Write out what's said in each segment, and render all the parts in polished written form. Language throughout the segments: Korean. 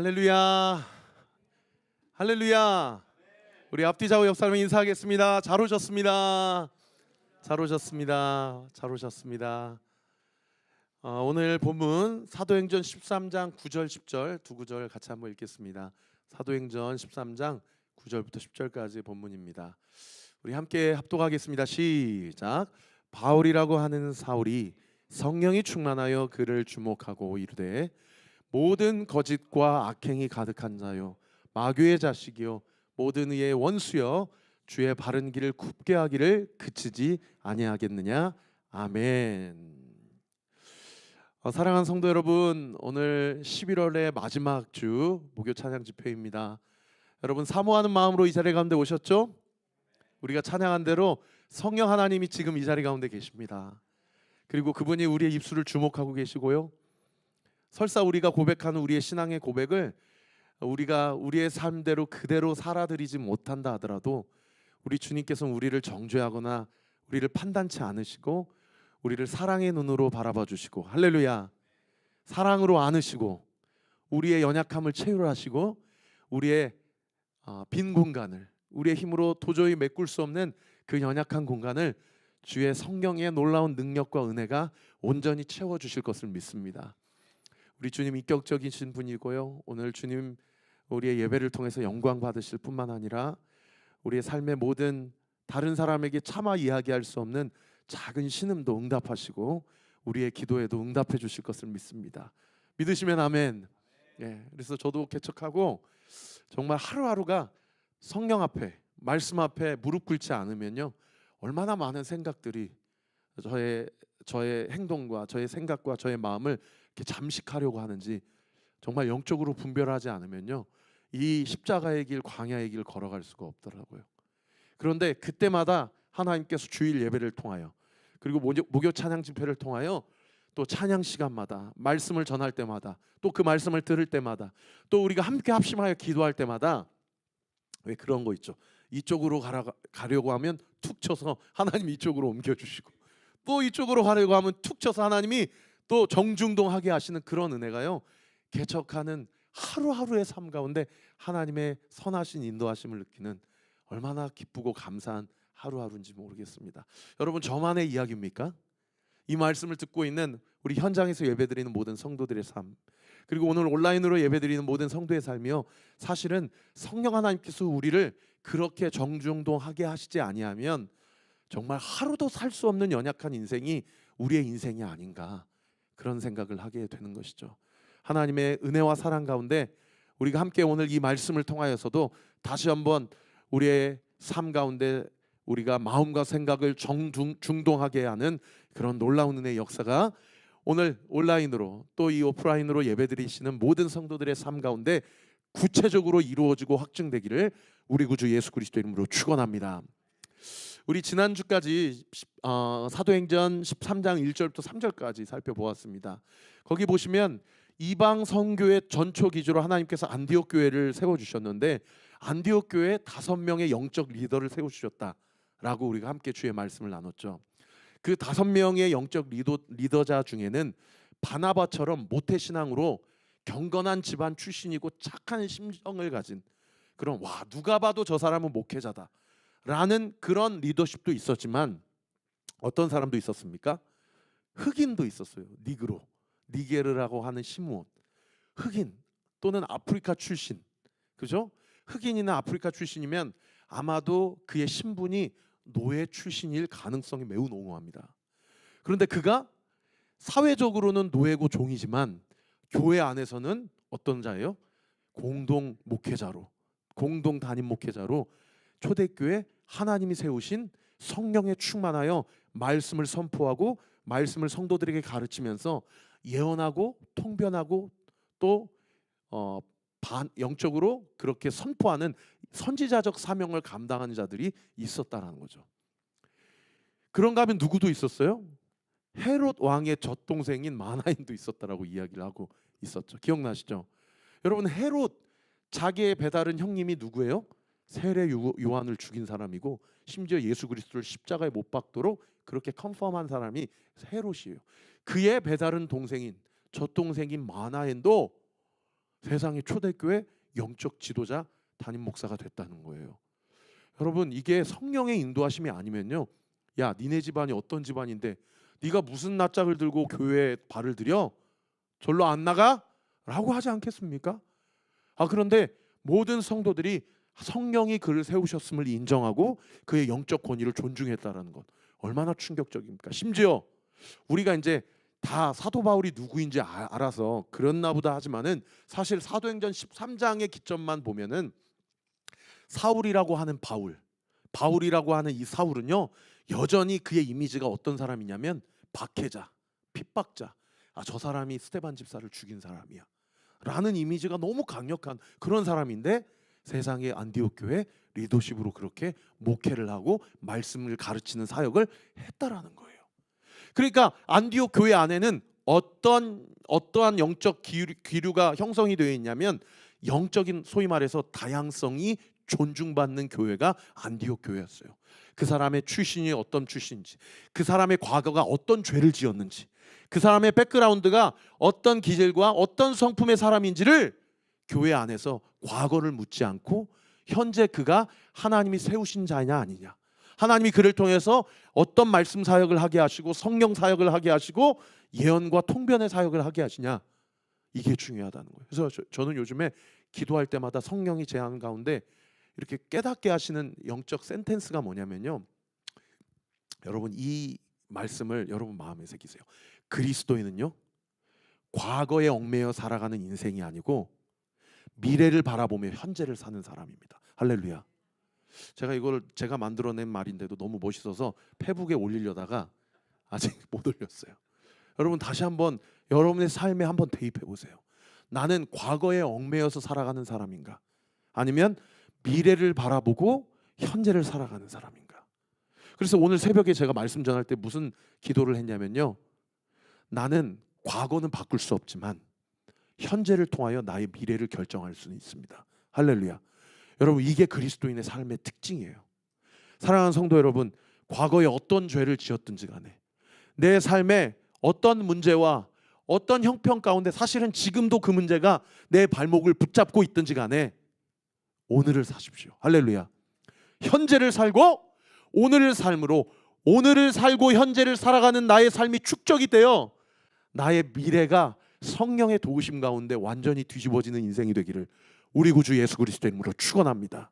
할렐루야, 할렐루야. 우리 앞뒤 좌우 옆 사람 인사하겠습니다. 잘 오셨습니다. 잘 오셨습니다. 잘 오셨습니다. 오늘 본문 사도행전 13장 9절 10절 두 구절 같이 한번 읽겠습니다. 사도행전 13장 9절부터 10절까지 본문입니다. 우리 함께 합독하겠습니다. 시작. 바울이라고 하는 사울이 성령이 충만하여 그를 주목하고 이르되 모든 거짓과 악행이 가득한 자요 마귀의 자식이요 모든 이의 원수여 주의 바른 길을 굽게 하기를 그치지 아니하겠느냐. 아멘. 사랑하는 성도 여러분, 오늘 11월의 마지막 주 목요 찬양 집회입니다. 여러분 사모하는 마음으로 이 자리 가운데 오셨죠? 우리가 찬양한 대로 성령 하나님이 지금 이 자리 가운데 계십니다. 그리고 그분이 우리의 입술을 주목하고 계시고요, 설사 우리가 고백하는 우리의 신앙의 고백을 우리가 우리의 삶대로 그대로 살아드리지 못한다 하더라도 우리 주님께서는 우리를 정죄하거나 우리를 판단치 않으시고 우리를 사랑의 눈으로 바라봐 주시고, 할렐루야, 사랑으로 안으시고 우리의 연약함을 채울하시고 우리의 빈 공간을, 우리의 힘으로 도저히 메꿀 수 없는 그 연약한 공간을 주의 성령의 놀라운 능력과 은혜가 온전히 채워주실 것을 믿습니다. 우리 주님 인격적이신 분이고요, 오늘 주님 우리의 예배를 통해서 영광 받으실 뿐만 아니라 우리의 삶의 모든 다른 사람에게 차마 이야기할 수 없는 작은 신음도 응답하시고 우리의 기도에도 응답해 주실 것을 믿습니다. 믿으시면 아멘. 예, 그래서 저도 개척하고 정말 하루하루가 성령 앞에, 말씀 앞에 무릎 꿇지 않으면요, 얼마나 많은 생각들이 저의 행동과 저의 생각과 저의 마음을 이렇게 잠식하려고 하는지 정말 영적으로 분별하지 않으면요, 이 십자가의 길, 광야의 길 걸어갈 수가 없더라고요. 그런데 그때마다 하나님께서 주일 예배를 통하여 그리고 목요 찬양 집회를 통하여 또 찬양 시간마다 말씀을 전할 때마다 또 그 말씀을 들을 때마다 또 우리가 함께 합심하여 기도할 때마다 왜 그런 거 있죠? 이쪽으로 가려고 하면 툭 쳐서 하나님이 이쪽으로 옮겨주시고 또 이쪽으로 가려고 하면 툭 쳐서 하나님이 또 정중동하게 하시는 그런 은혜가요, 개척하는 하루하루의 삶 가운데 하나님의 선하신 인도하심을 느끼는 얼마나 기쁘고 감사한 하루하루인지 모르겠습니다. 여러분, 저만의 이야기입니까? 이 말씀을 듣고 있는 우리 현장에서 예배드리는 모든 성도들의 삶, 그리고 오늘 온라인으로 예배드리는 모든 성도의 삶이요, 사실은 성령 하나님께서 우리를 그렇게 정중동하게 하시지 아니하면 정말 하루도 살 수 없는 연약한 인생이 우리의 인생이 아닌가, 그런 생각을 하게 되는 것이죠. 하나님의 은혜와 사랑 가운데 우리가 함께 오늘 이 말씀을 통하여서도 다시 한번 우리의 삶 가운데 우리가 마음과 생각을 중동하게 하는 그런 놀라운 은혜의 역사가 오늘 온라인으로 또 이 오프라인으로 예배드리시는 모든 성도들의 삶 가운데 구체적으로 이루어지고 확증되기를 우리 구주 예수 그리스도 이름으로 축원합니다. 우리 지난주까지 사도행전 13장 1절부터 3절까지 살펴보았습니다. 거기 보시면 이방 성교의 전초 기조로 하나님께서 안디옥 교회를 세워주셨는데 안디옥 교회에 5명의 영적 리더를 세워주셨다라고 우리가 함께 주의 말씀을 나눴죠. 그 5명의 영적 리더자 중에는 바나바처럼 모태신앙으로 경건한 집안 출신이고 착한 심정을 가진 그런, 와, 누가 봐도 저 사람은 목회자다 라는 그런 리더십도 있었지만 어떤 사람도 있었습니까? 흑인도 있었어요. 니게르라고 하는 시므온, 흑인 또는 아프리카 출신, 그죠? 흑인이나 아프리카 출신이면 아마도 그의 신분이 노예 출신일 가능성이 매우 농후합니다. 그런데 그가 사회적으로는 노예고 종이지만 교회 안에서는 어떤 자예요? 공동 목회자로, 공동 담임 목회자로 초대교회 하나님이 세우신 성령에 충만하여 말씀을 선포하고 말씀을 성도들에게 가르치면서 예언하고 통변하고 또 영적으로 그렇게 선포하는 선지자적 사명을 감당하는 자들이 있었다라는 거죠. 그런가 하면 누구도 있었어요? 헤롯 왕의 젖동생인 마나인도 있었다라고 이야기를 하고 있었죠. 기억나시죠? 여러분, 헤롯 자기의 배다른 형님이 누구예요? 세례 요한을 죽인 사람이고 심지어 예수 그리스도를 십자가에 못 박도록 그렇게 컨펌한 사람이 헤롯이에요. 그의 배다른 동생인 젖동생인 마나엔도 세상의 초대교회 영적 지도자 담임 목사가 됐다는 거예요. 여러분, 이게 성령의 인도하심이 아니면요, 야 니네 집안이 어떤 집안인데 네가 무슨 낯짝을 들고 교회에 발을 들여? 절로 안 나가? 라고 하지 않겠습니까? 그런데 모든 성도들이 성령이 그를 세우셨음을 인정하고 그의 영적 권위를 존중했다라는 것, 얼마나 충격적입니까? 심지어 우리가 이제 다 사도 바울이 누구인지 알아서 그랬나 보다 하지만은 사실 사도행전 13장의 기점만 보면은 사울이라고 하는 바울이라고 하는 이 사울은요, 여전히 그의 이미지가 어떤 사람이냐면 박해자, 핍박자, 저 사람이 스데반 집사를 죽인 사람이야 라는 이미지가 너무 강력한 그런 사람인데, 세상의 안디옥 교회 리더십으로 그렇게 목회를 하고 말씀을 가르치는 사역을 했다라는 거예요. 그러니까 안디옥 교회 안에는 어떠한 영적 기류가 형성이 되어 있냐면, 영적인 소위 말해서 다양성이 존중받는 교회가 안디옥 교회였어요. 그 사람의 출신이 어떤 출신인지, 그 사람의 과거가 어떤 죄를 지었는지, 그 사람의 백그라운드가 어떤 기질과 어떤 성품의 사람인지를 교회 안에서 과거를 묻지 않고 현재 그가 하나님이 세우신 자냐 아니냐, 하나님이 그를 통해서 어떤 말씀 사역을 하게 하시고 성령 사역을 하게 하시고 예언과 통변의 사역을 하게 하시냐, 이게 중요하다는 거예요. 그래서 저는 요즘에 기도할 때마다 성령이 제 안 가운데 이렇게 깨닫게 하시는 영적 센텐스가 뭐냐면요, 여러분 이 말씀을 여러분 마음에 새기세요. 그리스도인은요, 과거에 얽매여 살아가는 인생이 아니고 미래를 바라보며 현재를 사는 사람입니다. 할렐루야. 제가 이걸 제가 만들어낸 말인데도 너무 멋있어서 페북에 올리려다가 아직 못 올렸어요. 여러분 다시 한번 여러분의 삶에 한번 대입해 보세요. 나는 과거에 얽매여서 살아가는 사람인가, 아니면 미래를 바라보고 현재를 살아가는 사람인가. 그래서 오늘 새벽에 제가 말씀 전할 때 무슨 기도를 했냐면요, 나는 과거는 바꿀 수 없지만 현재를 통하여 나의 미래를 결정할 수는 있습니다. 할렐루야. 여러분 이게 그리스도인의 삶의 특징이에요. 사랑하는 성도 여러분, 과거에 어떤 죄를 지었든지 간에 내 삶에 어떤 문제와 어떤 형편 가운데 사실은 지금도 그 문제가 내 발목을 붙잡고 있든지 간에 오늘을 사십시오. 할렐루야. 현재를 살고 오늘을 삶으로, 오늘을 살고 현재를 살아가는 나의 삶이 축적이 되어 나의 미래가 성령의 도우심 가운데 완전히 뒤집어지는 인생이 되기를 우리 구주 예수 그리스도의 이름으로 축원합니다.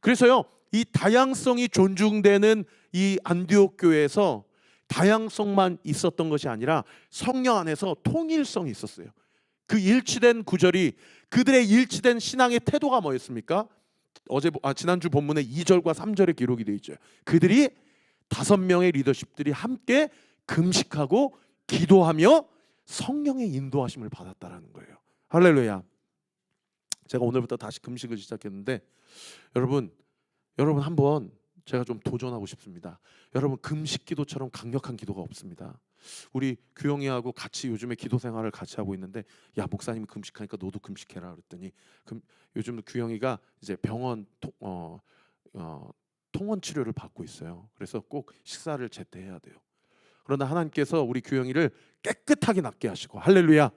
그래서요, 이 다양성이 존중되는 이 안디옥 교회에서 다양성만 있었던 것이 아니라 성령 안에서 통일성이 있었어요. 그 일치된 구절이, 그들의 일치된 신앙의 태도가 뭐였습니까? 지난주 본문에 2절과 3절에 기록이 되어 있죠. 그들이 5명의 리더십들이 함께 금식하고 기도하며 성령의 인도하심을 받았다라는 거예요. 할렐루야. 제가 오늘부터 다시 금식을 시작했는데 여러분 한번 제가 좀 도전하고 싶습니다. 여러분 금식 기도처럼 강력한 기도가 없습니다. 우리 규영이하고 같이 요즘에 기도 생활을 같이 하고 있는데, 야 목사님이 금식하니까 너도 금식해라 그랬더니 요즘 규영이가 이제 병원 통원 치료를 받고 있어요. 그래서 꼭 식사를 제때해야 돼요. 그러나 하나님께서 우리 규영이를 깨끗하게 낫게 하시고, 할렐루야,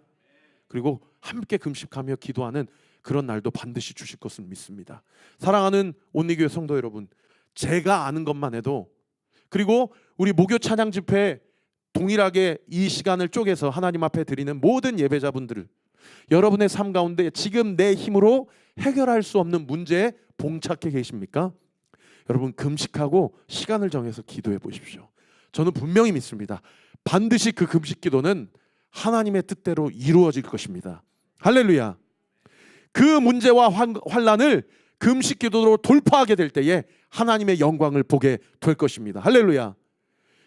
그리고 함께 금식하며 기도하는 그런 날도 반드시 주실 것을 믿습니다. 사랑하는 온리교회 성도 여러분, 제가 아는 것만 해도, 그리고 우리 목요 찬양 집회 동일하게 이 시간을 쪼개서 하나님 앞에 드리는 모든 예배자분들, 여러분의 삶 가운데 지금 내 힘으로 해결할 수 없는 문제에 봉착해 계십니까? 여러분 금식하고 시간을 정해서 기도해 보십시오. 저는 분명히 믿습니다. 반드시 그 금식 기도는 하나님의 뜻대로 이루어질 것입니다. 할렐루야. 그 문제와 환난을 금식 기도로 돌파하게 될 때에 하나님의 영광을 보게 될 것입니다. 할렐루야.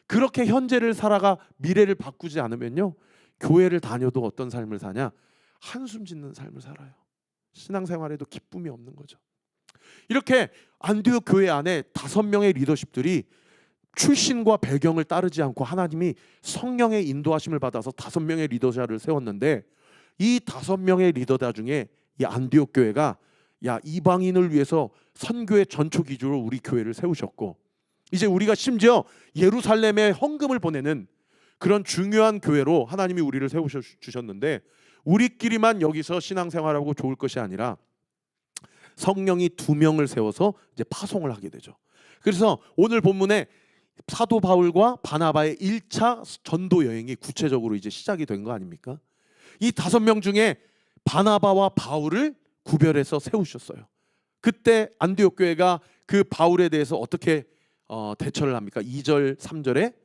그렇게 현재를 살아가 미래를 바꾸지 않으면요, 교회를 다녀도 어떤 삶을 사냐? 한숨 짓는 삶을 살아요. 신앙생활에도 기쁨이 없는 거죠. 이렇게 안디옥 교회 안에 5명의 리더십들이 출신과 배경을 따르지 않고 하나님이 성령의 인도하심을 받아서 5명의 리더자를 세웠는데, 이 5명의 리더자 중에 이 안디옥 교회가 이방인을 위해서 선교의 전초 기조로 우리 교회를 세우셨고, 이제 우리가 심지어 예루살렘에 헌금을 보내는 그런 중요한 교회로 하나님이 우리를 세우셨는데, 우리끼리만 여기서 신앙생활하고 좋을 것이 아니라 성령이 2명을 세워서 이제 파송을 하게 되죠. 그래서 오늘 본문에 사도 바울과 바나바의 1차 전도 여행이 구체적으로 이제 시작이 된 거 아닙니까? 이 5명 중에 바나바와 바울을 구별해서 세우셨어요. 그때 안디옥 교회가 그 바울에 대해서 어떻게 대처를 합니까? 2절 3절에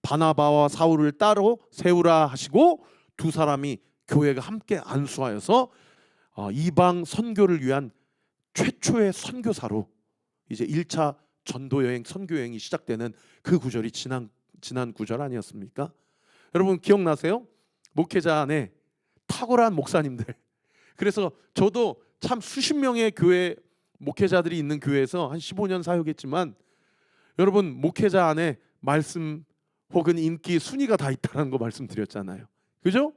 바나바와 사울을 따로 세우라 하시고 두 사람이 교회가 함께 안수하여서 이방 선교를 위한 최초의 선교사로 이제 1차 전도 여행 선교 여행이 시작되는 그 구절이 지난 구절 아니었습니까? 여러분 기억나세요? 목회자 안에 탁월한 목사님들. 그래서 저도 참 수십 명의 교회 목회자들이 있는 교회에서 한 15년 사역했지만 여러분 목회자 안에 말씀 혹은 인기 순위가 다 있다는 거 말씀드렸잖아요. 그죠?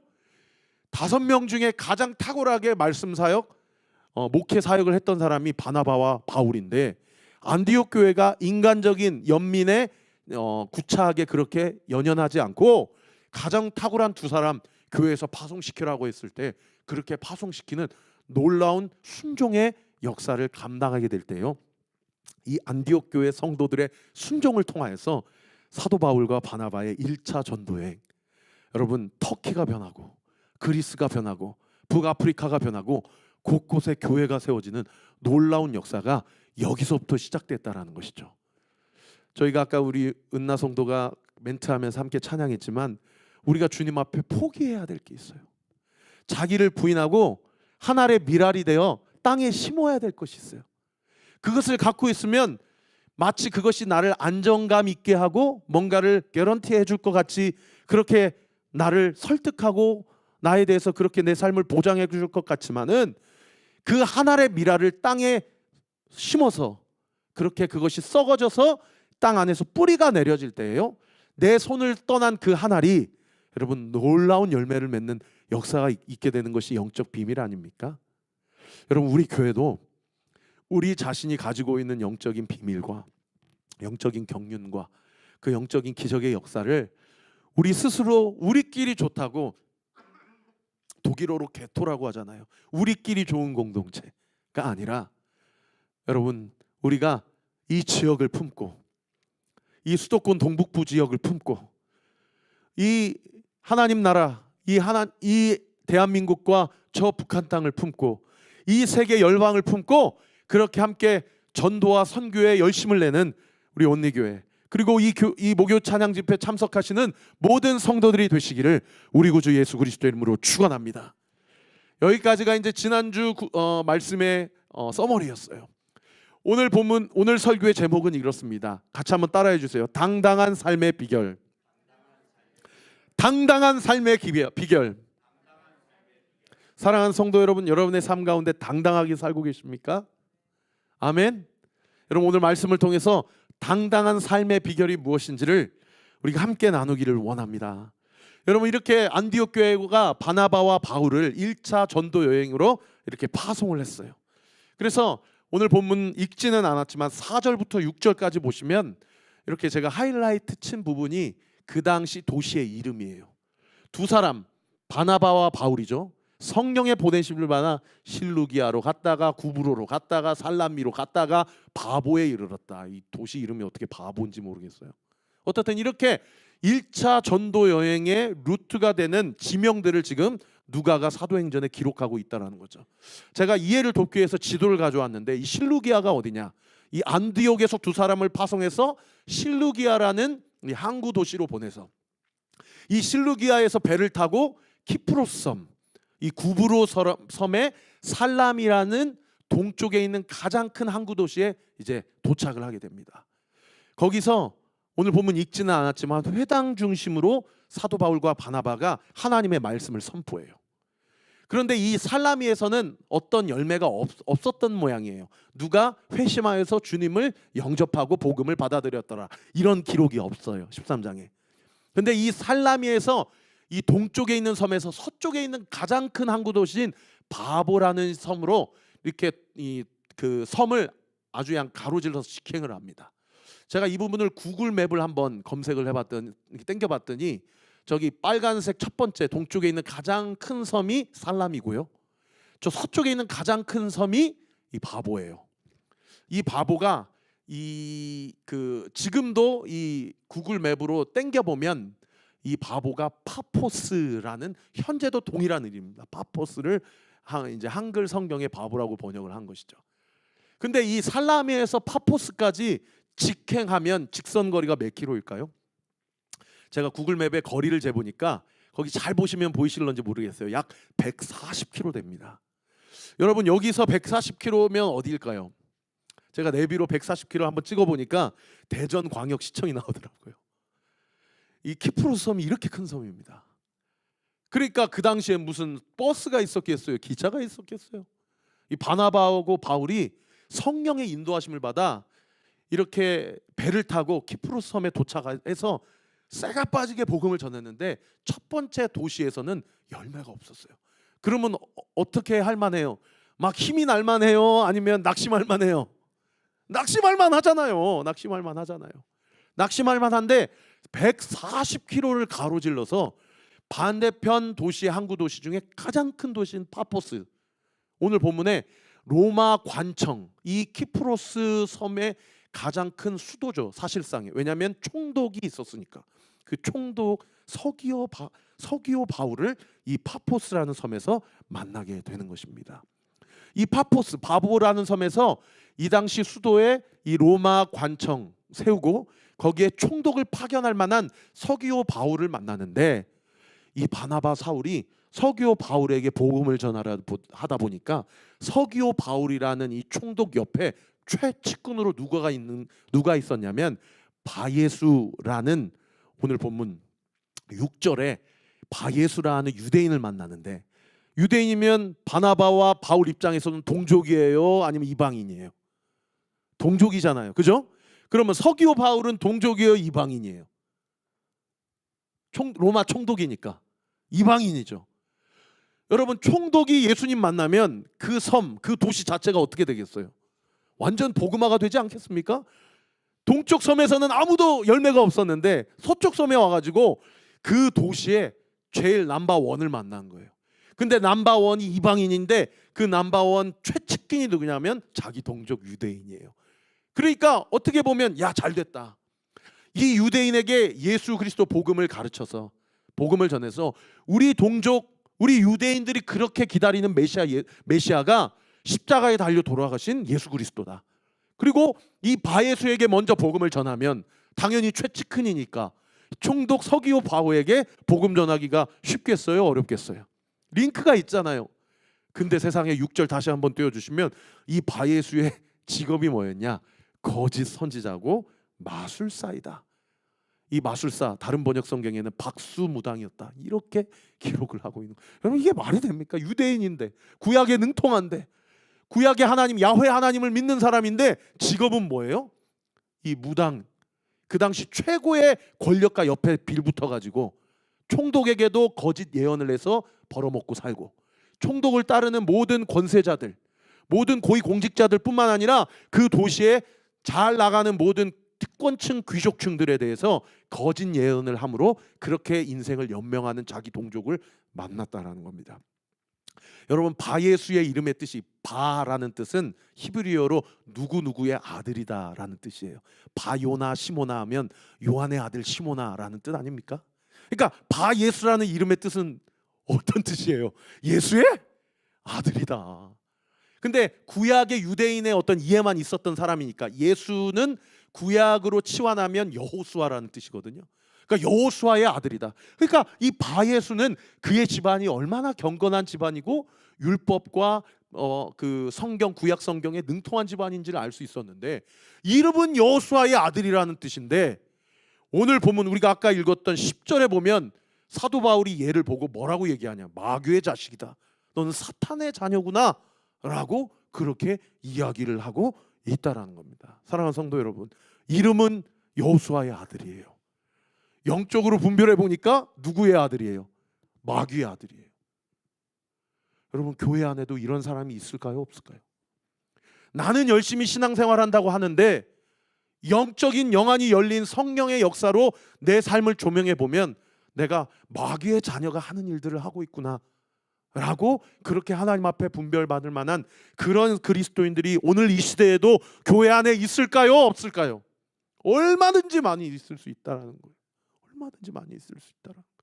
5명 중에 가장 탁월하게 말씀 사역, 목회 사역을 했던 사람이 바나바와 바울인데 안디옥 교회가 인간적인 연민에 구차하게 그렇게 연연하지 않고 가장 탁월한 두 사람 교회에서 파송시키라고 했을 때 그렇게 파송시키는 놀라운 순종의 역사를 감당하게 될 때요, 이 안디옥 교회 성도들의 순종을 통하여서 사도 바울과 바나바의 1차 전도여행, 여러분 터키가 변하고 그리스가 변하고 북아프리카가 변하고 곳곳에 교회가 세워지는 놀라운 역사가 여기서부터 시작됐다라는 것이죠. 저희가 아까 우리 은나 성도가 멘트하면서 함께 찬양했지만 우리가 주님 앞에 포기해야 될 게 있어요. 자기를 부인하고 한 알의 밀알이 되어 땅에 심어야 될 것이 있어요. 그것을 갖고 있으면 마치 그것이 나를 안정감 있게 하고 뭔가를 개런티해 줄 것 같이 그렇게 나를 설득하고 나에 대해서 그렇게 내 삶을 보장해 줄 것 같지만은 그 한 알의 밀알을 땅에 심어서 그렇게 그것이 썩어져서 땅 안에서 뿌리가 내려질 때예요, 내 손을 떠난 그 한 알이 여러분 놀라운 열매를 맺는 역사가 있게 되는 것이 영적 비밀 아닙니까? 여러분 우리 교회도 우리 자신이 가지고 있는 영적인 비밀과 영적인 경륜과 그 영적인 기적의 역사를 우리 스스로 우리끼리 좋다고, 독일어로 게토라고 하잖아요. 우리끼리 좋은 공동체가 아니라 여러분 우리가 이 지역을 품고 이 수도권 동북부 지역을 품고 이 하나님 나라 이 대한민국과 저 북한 땅을 품고 이 세계 열방을 품고 그렇게 함께 전도와 선교에 열심을 내는 우리 온리교회, 그리고 이 목요 찬양 집회 참석하시는 모든 성도들이 되시기를 우리 구주 예수 그리스도 이름으로 축원합니다. 여기까지가 이제 지난주 말씀의 서머리였어요. 오늘 본문, 오늘 설교의 제목은 이렇습니다. 같이 한번 따라해 주세요. 당당한 삶의 비결. 당당한 삶의 비결. 사랑하는 성도 여러분, 여러분의 삶 가운데 당당하게 살고 계십니까? 아멘. 여러분 오늘 말씀을 통해서 당당한 삶의 비결이 무엇인지를 우리가 함께 나누기를 원합니다. 여러분 이렇게 안디옥 교회가 바나바와 바울을 1차 전도 여행으로 이렇게 파송을 했어요. 그래서 오늘 본문 읽지는 않았지만 4절부터 6절까지 보시면 이렇게 제가 하이라이트 친 부분이 그 당시 도시의 이름이에요. 두 사람 바나바와 바울이죠. 성령의 보내심을 받아 실루기아로 갔다가 구브로로 갔다가 살라미로 갔다가 바보에 이르렀다. 이 도시 이름이 어떻게 바보인지 모르겠어요. 어떻든 이렇게 1차 전도 여행의 루트가 되는 지명들을 지금 누가가 사도행전에 기록하고 있다는 거죠. 제가 이해를 돕기 위해서 지도를 가져왔는데 이 실루기아가 어디냐? 이 안디옥에서 두 사람을 파송해서 실루기아라는 이 항구 도시로 보내서 이 실루기아에서 배를 타고 키프로스 섬, 이 구브로 섬의 살람이라는 동쪽에 있는 가장 큰 항구 도시에 이제 도착을 하게 됩니다. 거기서 오늘 보면 읽지는 않았지만 회당 중심으로 사도 바울과 바나바가 하나님의 말씀을 선포해요. 그런데 이 살라미에서는 어떤 열매가 없었던 모양이에요. 누가 회심하여서 주님을 영접하고 복음을 받아들였더라, 이런 기록이 없어요 13장에. 그런데 이 살라미에서 이 동쪽에 있는 섬에서 서쪽에 있는 가장 큰 항구 도시인 바보라는 섬으로 이렇게 그 섬을 아주 그냥 가로질러서 직행을 합니다. 제가 이 부분을 구글 맵을 한번 검색을 해봤더니 땡겨봤더니 저기 빨간색 첫 번째 동쪽에 있는 가장 큰 섬이 살람이고요. 저 서쪽에 있는 가장 큰 섬이 이 바보예요. 이 바보가 지금도 이 구글 맵으로 땡겨 보면 이 바보가 파포스라는 현재도 동일한 의미입니다. 파포스를 이제 한글 성경의 바보라고 번역을 한 것이죠. 근데 이 살라미에서 파포스까지 직행하면 직선 거리가 몇 킬로일까요? 제가 구글 맵에 거리를 재보니까 거기 잘 보시면 보이실런지 모르겠어요. 약 140km 됩니다. 여러분 여기서 140km면 어디일까요? 제가 내비로 140km 한번 찍어보니까 대전광역시청이 나오더라고요. 이 키프로스 섬이 이렇게 큰 섬입니다. 그러니까 그 당시에 무슨 버스가 있었겠어요? 기차가 있었겠어요? 이 바나바하고 바울이 성령의 인도하심을 받아 이렇게 배를 타고 키프로스 섬에 도착해서 쇠가 빠지게 복음을 전했는데 첫 번째 도시에서는 열매가 없었어요. 그러면 어떻게 할 만해요? 막 힘이 날 만해요? 아니면 낙심할 만해요? 낙심할 만하잖아요. 낙심할 만하잖아요. 낙심할 만한데 140km를 가로질러서 반대편 도시, 항구 도시 중에 가장 큰 도시인 파포스, 오늘 본문에 로마 관청, 이 키프로스 섬의 가장 큰 수도죠. 사실상에. 왜냐하면 총독이 있었으니까. 그 총독 서기오 바울을 이 파포스라는 섬에서 만나게 되는 것입니다. 이 파포스, 바보라는 섬에서 이 당시 수도에 이 로마 관청 세우고 거기에 총독을 파견할 만한 서기오 바울을 만나는데, 이 바나바 사울이 서기오 바울에게 복음을 전하다 보니까 서기오 바울이라는 이 총독 옆에 최측근으로 누가 있었냐면 바예수라는, 오늘 본문 6절에 바예수라는 유대인을 만나는데, 유대인이면 바나바와 바울 입장에서는 동족이에요? 아니면 이방인이에요? 동족이잖아요. 그죠? 그러면 서기오 바울은 동족이에요? 이방인이에요? 로마 총독이니까 이방인이죠. 여러분 총독이 예수님 만나면 그 섬, 그 도시 자체가 어떻게 되겠어요? 완전 복음화가 되지 않겠습니까? 동쪽 섬에서는 아무도 열매가 없었는데 서쪽 섬에 와가지고 그 도시에 제일 넘버원을 만난 거예요. 근데 넘버원이 이방인인데 그 넘버원 최측근이 누구냐면 자기 동족 유대인이에요. 그러니까 어떻게 보면 야, 잘됐다. 이 유대인에게 예수 그리스도 복음을 가르쳐서 복음을 전해서 우리 동족, 우리 유대인들이 그렇게 기다리는 메시아가 십자가에 달려 돌아가신 예수 그리스도다. 그리고 이 바예수에게 먼저 복음을 전하면 당연히 최측근이니까 총독 서기오 바울에게 복음 전하기가 쉽겠어요? 어렵겠어요? 링크가 있잖아요. 근데 세상에 6절 다시 한번 띄워주시면 이 바예수의 직업이 뭐였냐? 거짓 선지자고 마술사이다. 이 마술사, 다른 번역 성경에는 박수무당이었다, 이렇게 기록을 하고 있는 거예요. 여러분 이게 말이 됩니까? 유대인인데, 구약에 능통한데, 구약의 하나님 야훼 하나님을 믿는 사람인데 직업은 뭐예요? 이 무당, 그 당시 최고의 권력가 옆에 빌붙어가지고 총독에게도 거짓 예언을 해서 벌어먹고 살고, 총독을 따르는 모든 권세자들, 모든 고위공직자들 뿐만 아니라 그 도시에 잘 나가는 모든 특권층, 귀족층들에 대해서 거짓 예언을 함으로 그렇게 인생을 연명하는 자기 동족을 만났다라는 겁니다. 여러분 바예수의 이름의 뜻이, 바라는 뜻은 히브리어로 누구누구의 아들이다라는 뜻이에요. 바요나 시모나 하면 요한의 아들 시모나라는 뜻 아닙니까? 그러니까 바예수라는 이름의 뜻은 어떤 뜻이에요? 예수의 아들이다. 근데 구약의 유대인의 어떤 이해만 있었던 사람이니까, 예수는 구약으로 치환하면 여호수아라는 뜻이거든요. 그러니까 여호수아의 아들이다. 그러니까 이 바예수는 그의 집안이 얼마나 경건한 집안이고 율법과 그 성경, 구약 성경에 능통한 집안인지를 알 수 있었는데, 이름은 여호수아의 아들이라는 뜻인데, 오늘 보면 우리가 아까 읽었던 10절에 보면 사도 바울이 얘를 보고 뭐라고 얘기하냐? 마귀의 자식이다, 너는 사탄의 자녀구나 라고 그렇게 이야기를 하고 있다라는 겁니다. 사랑하는 성도 여러분, 이름은 여호수아의 아들이에요. 영적으로 분별해 보니까 누구의 아들이에요? 마귀의 아들이에요. 여러분 교회 안에도 이런 사람이 있을까요? 없을까요? 나는 열심히 신앙생활한다고 하는데 영적인 영안이 열린 성령의 역사로 내 삶을 조명해 보면 내가 마귀의 자녀가 하는 일들을 하고 있구나 라고 그렇게 하나님 앞에 분별받을 만한 그런 그리스도인들이 오늘 이 시대에도 교회 안에 있을까요? 없을까요? 얼마든지 많이 있을 수 있다라는 거예요. 얼마든지 많이 있을 수 있다라는 거예요.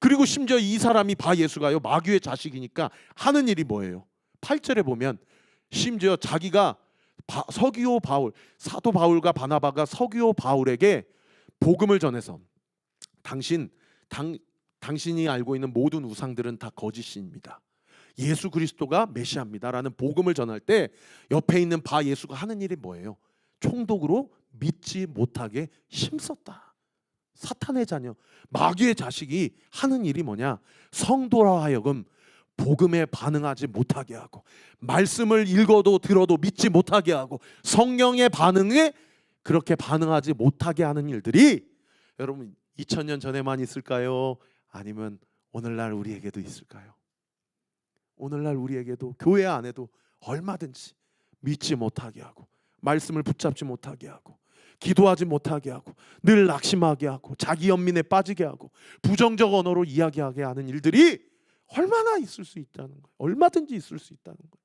그리고 심지어 이 사람이 바 예수가요, 마귀의 자식이니까 하는 일이 뭐예요? 8절에 보면 심지어 자기가 서기오 바울, 사도 바울과 바나바가 서기오 바울에게 복음을 전해서 당신이 알고 있는 모든 우상들은 다 거짓입니다. 예수 그리스도가 메시아입니다라는 복음을 전할 때 옆에 있는 바 예수가 하는 일이 뭐예요? 총독으로 믿지 못하게 힘썼다. 사탄의 자녀, 마귀의 자식이 하는 일이 뭐냐? 성도라 하여금 복음에 반응하지 못하게 하고, 말씀을 읽어도 들어도 믿지 못하게 하고, 성령의 반응에 그렇게 반응하지 못하게 하는 일들이 여러분 2000년 전에만 있을까요? 아니면 오늘날 우리에게도 있을까요? 오늘날 우리에게도 교회 안에도 얼마든지 믿지 못하게 하고, 말씀을 붙잡지 못하게 하고, 기도하지 못하게 하고, 늘 낙심하게 하고, 자기 연민에 빠지게 하고, 부정적 언어로 이야기하게 하는 일들이 얼마나 있을 수 있다는 거예요. 얼마든지 있을 수 있다는 거예요.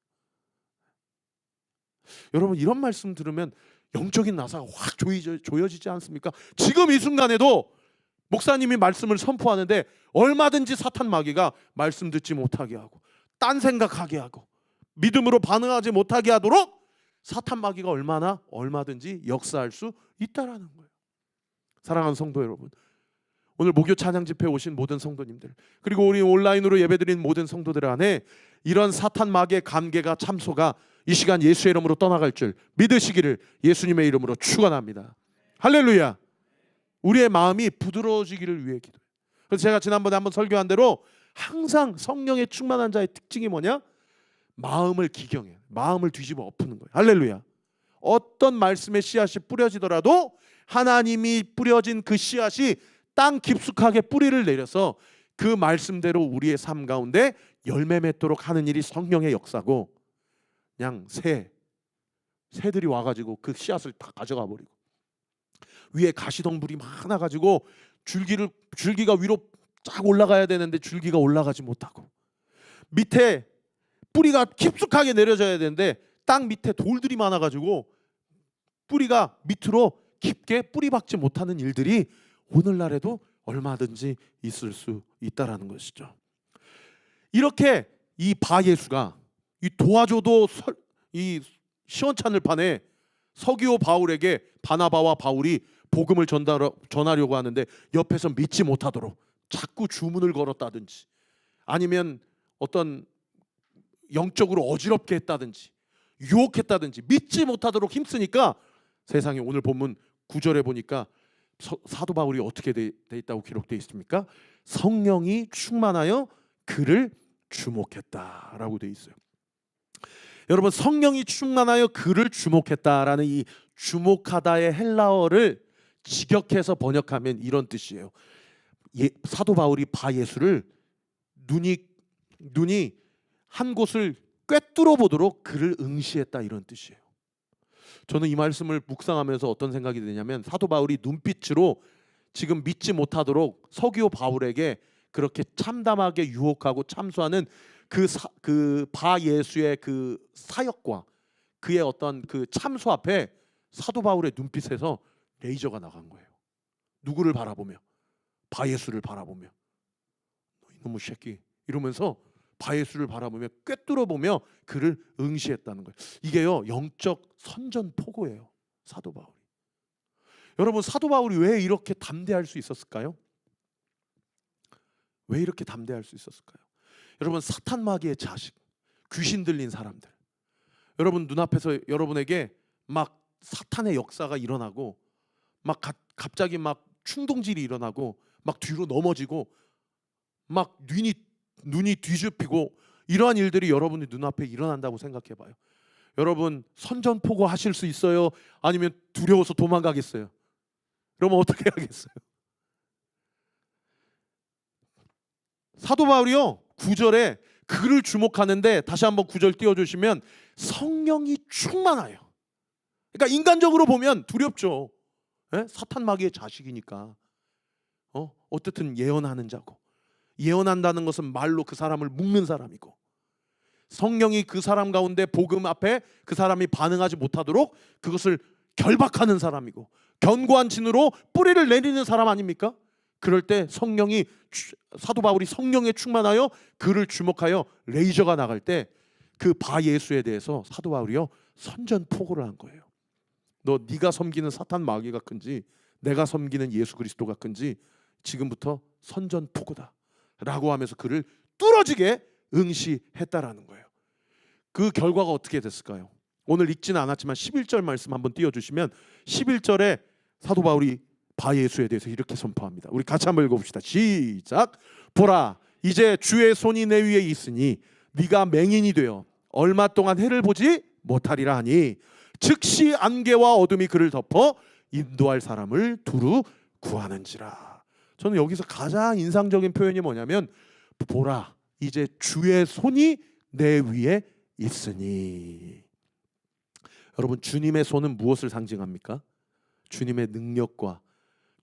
여러분 이런 말씀 들으면 영적인 나사가 확 조여지지 않습니까? 지금 이 순간에도 목사님이 말씀을 선포하는데 얼마든지 사탄 마귀가 말씀 듣지 못하게 하고, 딴 생각하게 하고, 믿음으로 반응하지 못하게 하도록 사탄 마귀가 얼마든지 역사할 수 있다라는 거예요. 사랑하는 성도 여러분, 오늘 목요 찬양 집회에 오신 모든 성도님들, 그리고 우리 온라인으로 예배드린 모든 성도들 안에 이런 사탄 마귀의 관계가 참소가 이 시간 예수의 이름으로 떠나갈 줄 믿으시기를 예수님의 이름으로 축원합니다. 할렐루야. 우리의 마음이 부드러워지기를 위해 기도해요. 그래서 제가 지난번에 한번 설교한 대로 항상 성령의 충만한 자의 특징이 뭐냐? 마음을 기경해, 마음을 뒤집어 엎는 거예요. 할렐루야. 어떤 말씀의 씨앗이 뿌려지더라도 하나님이 뿌려진 그 씨앗이 땅 깊숙하게 뿌리를 내려서 그 말씀대로 우리의 삶 가운데 열매 맺도록 하는 일이 성령의 역사고, 그냥 새들이 와가지고 그 씨앗을 다 가져가 버리고, 위에 가시덩불이 많아가지고 줄기가 위로 쫙 올라가야 되는데 줄기가 올라가지 못하고, 밑에 뿌리가 깊숙하게 내려져야 되는데 땅 밑에 돌들이 많아가지고 뿌리가 밑으로 깊게 뿌리 박지 못하는 일들이 오늘날에도 얼마든지 있을 수 있다라는 것이죠. 이렇게 이 바 예수가 이 도와줘도 이 시원찮을 판에 서기오 바울에게 바나바와 바울이 복음을 전하려고 하는데 옆에서 믿지 못하도록 자꾸 주문을 걸었다든지, 아니면 어떤 영적으로 어지럽게 했다든지 유혹했다든지 믿지 못하도록 힘쓰니까, 세상에 오늘 본문 9절에 보니까 사도 바울이 어떻게 돼 있다고 기록되어 있습니까? 성령이 충만하여 그를 주목했다라고 되어 있어요. 여러분, 성령이 충만하여 그를 주목했다라는 이 주목하다의 헬라어를 직역해서 번역하면 이런 뜻이에요. 사도 바울이 바 예수를 눈이 한 곳을 꿰뚫어 보도록 그를 응시했다, 이런 뜻이에요. 저는 이 말씀을 묵상하면서 어떤 생각이 드냐면, 사도 바울이 눈빛으로 지금 믿지 못하도록 서기오 바울에게 그렇게 참담하게 유혹하고 참수하는 그 바 예수의 그 사역과 그의 어떤 그 참수 앞에 사도 바울의 눈빛에서 레이저가 나간 거예요. 누구를 바라보며? 바 예수를 바라보며, 너 이놈의 새끼 이러면서 바 예수를 바라보며 꿰뚫어 보며 그를 응시했다는 거예요. 이게요, 영적 선전포고예요. 사도 바울이. 여러분, 사도 바울이 왜 이렇게 담대할 수 있었을까요? 왜 이렇게 담대할 수 있었을까요? 여러분, 사탄 마귀의 자식, 귀신 들린 사람들, 여러분 눈앞에서 여러분에게 막 사탄의 역사가 일어나고, 막 갑자기 막 충동질이 일어나고, 막 뒤로 넘어지고, 막 눈이 뒤집히고, 이러한 일들이 여러분의 눈앞에 일어난다고 생각해 봐요. 여러분, 선전포고 하실 수 있어요? 아니면 두려워서 도망가겠어요? 그러면 어떻게 하겠어요? 사도 바울이요, 9절에 그를 주목하는데, 다시 한번 9절 띄워주시면, 성령이 충만하여. 그러니까 인간적으로 보면 두렵죠. 예? 사탄 마귀의 자식이니까. 어떻든 예언하는 자고, 예언한다는 것은 말로 그 사람을 묶는 사람이고, 성령이 그 사람 가운데 복음 앞에 그 사람이 반응하지 못하도록 그것을 결박하는 사람이고, 견고한 진으로 뿌리를 내리는 사람 아닙니까? 그럴 때 성령이, 사도 바울이 성령에 충만하여 그를 주목하여 레이저가 나갈 때 그 바 예수에 대해서 사도 바울이요 선전포고를 한 거예요. 네가 섬기는 사탄 마귀가 큰지 내가 섬기는 예수 그리스도가 큰지 지금부터 선전포고다 라고 하면서 그를 뚫어지게 응시했다라는 거예요. 그 결과가 어떻게 됐을까요? 오늘 읽지는 않았지만 11절 말씀 한번 띄워주시면, 11절에 사도 바울이 바 예수에 대해서 이렇게 선포합니다. 우리 같이 한번 읽어봅시다. 시작. 보라, 이제 주의 손이 내 위에 있으니 네가 맹인이 되어 얼마 동안 해를 보지 못하리라 하니, 즉시 안개와 어둠이 그를 덮어 인도할 사람을 두루 구하는지라. 저는 여기서 가장 인상적인 표현이 뭐냐면, 보라, 이제 주의 손이 내 위에 있으니. 여러분, 주님의 손은 무엇을 상징합니까? 주님의 능력과